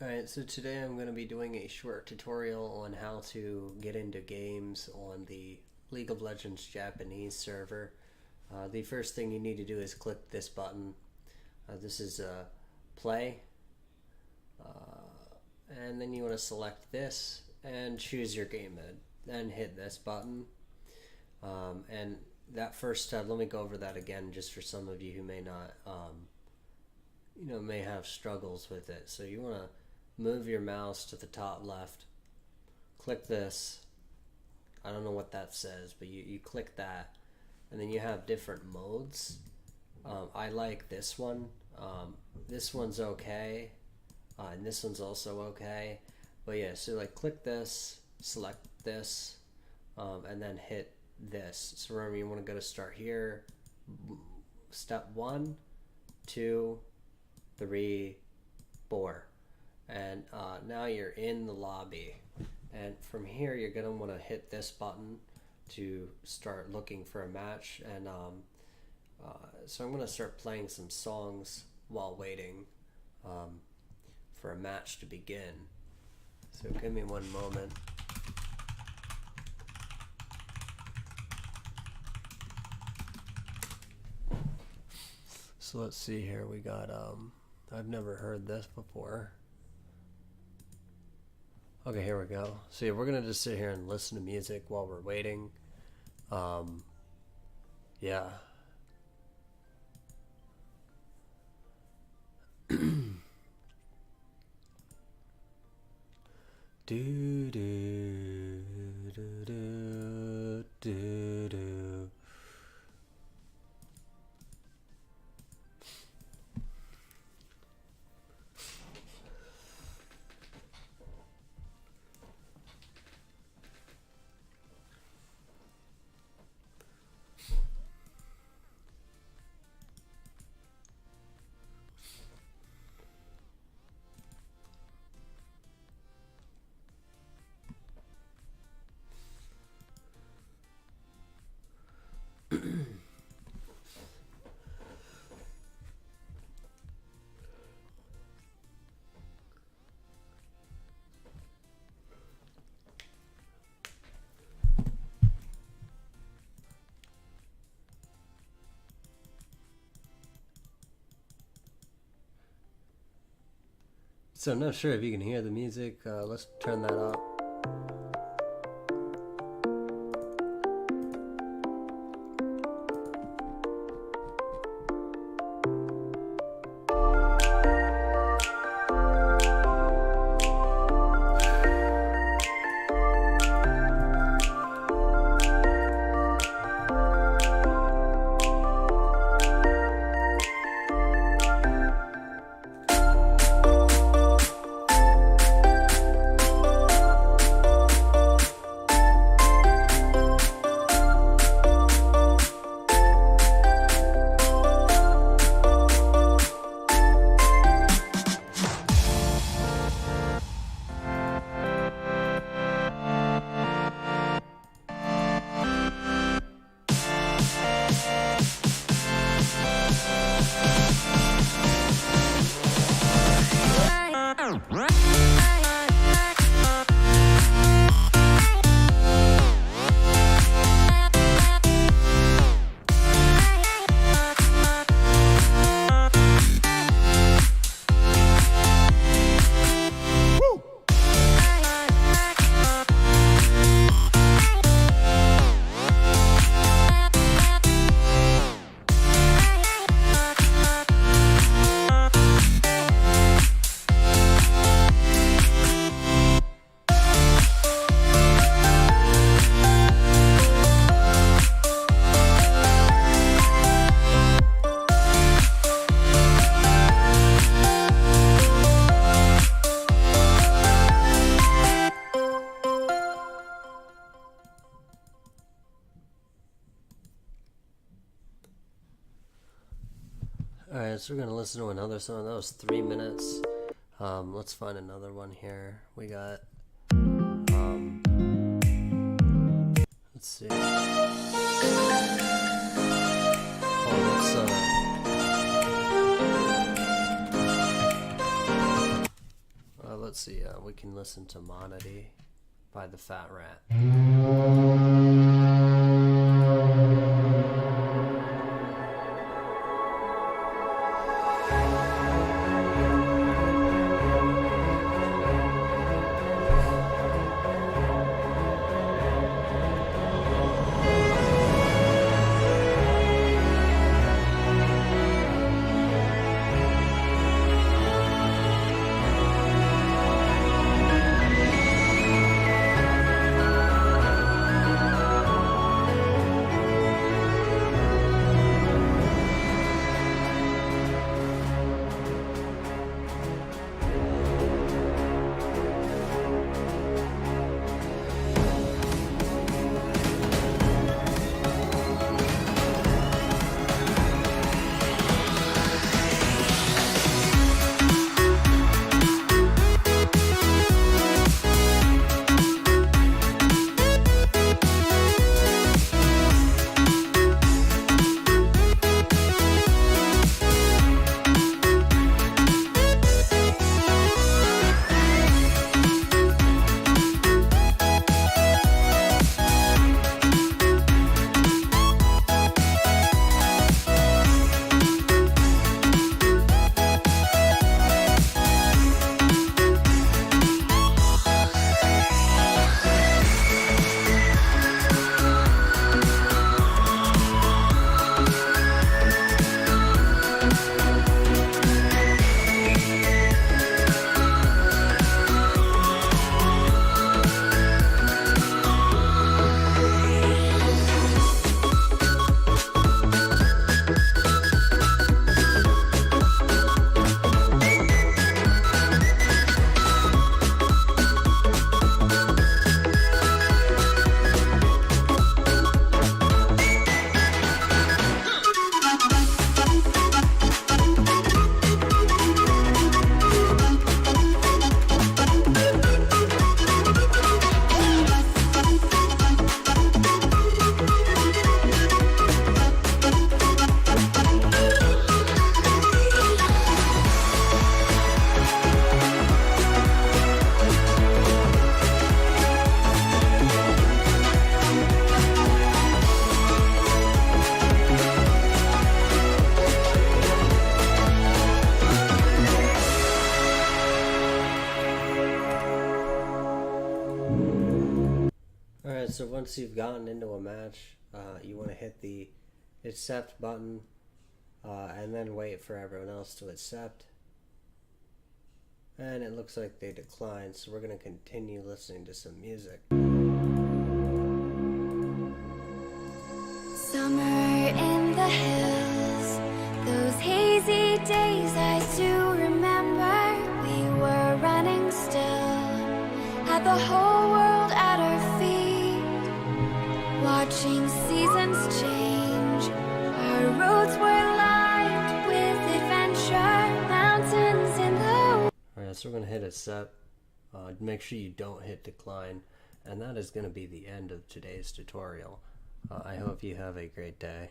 Alright, so today I'm going to be doing a short tutorial on how to get into games on the League of Legends Japanese server. The first thing you need to do is click this button. This is play, and then you want to select this and choose your game mode. Then hit this button. And that first step, let me go over that again just for some of you who may not, may have struggles with it. So you want to move your mouse to the top left, click this. I don't know what that says, but you click that, and then you have different modes. I like this one. This one's okay, and this one's also okay. But yeah, so like click this, select this, and then hit this. So remember, you want to go to start here. Step 1, 2, 3, 4. And now you're in the lobby, and from here you're gonna want to hit this button to start looking for a match. And so I'm gonna start playing some songs while waiting for a match to begin. So give me one moment. So let's see here. We got I've never heard this before. Okay, here we go. So yeah, we're gonna just sit here and listen to music while we're waiting. Yeah. do do do do do do. So I'm not sure if you can hear the music. Let's turn that up. Alright, so we're going to listen to another song. That was 3 minutes. Let's find another one here. We got, let's see. let's see. We can listen to Monody by the Fat Rat. Alright, so once you've gotten into a match, you want to hit the accept button and then wait for everyone else to accept. And it looks like they declined, so we're going to continue listening to some music. Summer in the hills, those hazy days I do remember. We were running still, had the whole world at our feet, watching seasons change. Our roads were lined with adventure, mountains in the... Alright, so we're going to hit accept. Make sure you don't hit decline, and that is going to be the end of today's tutorial. I hope you have a great day.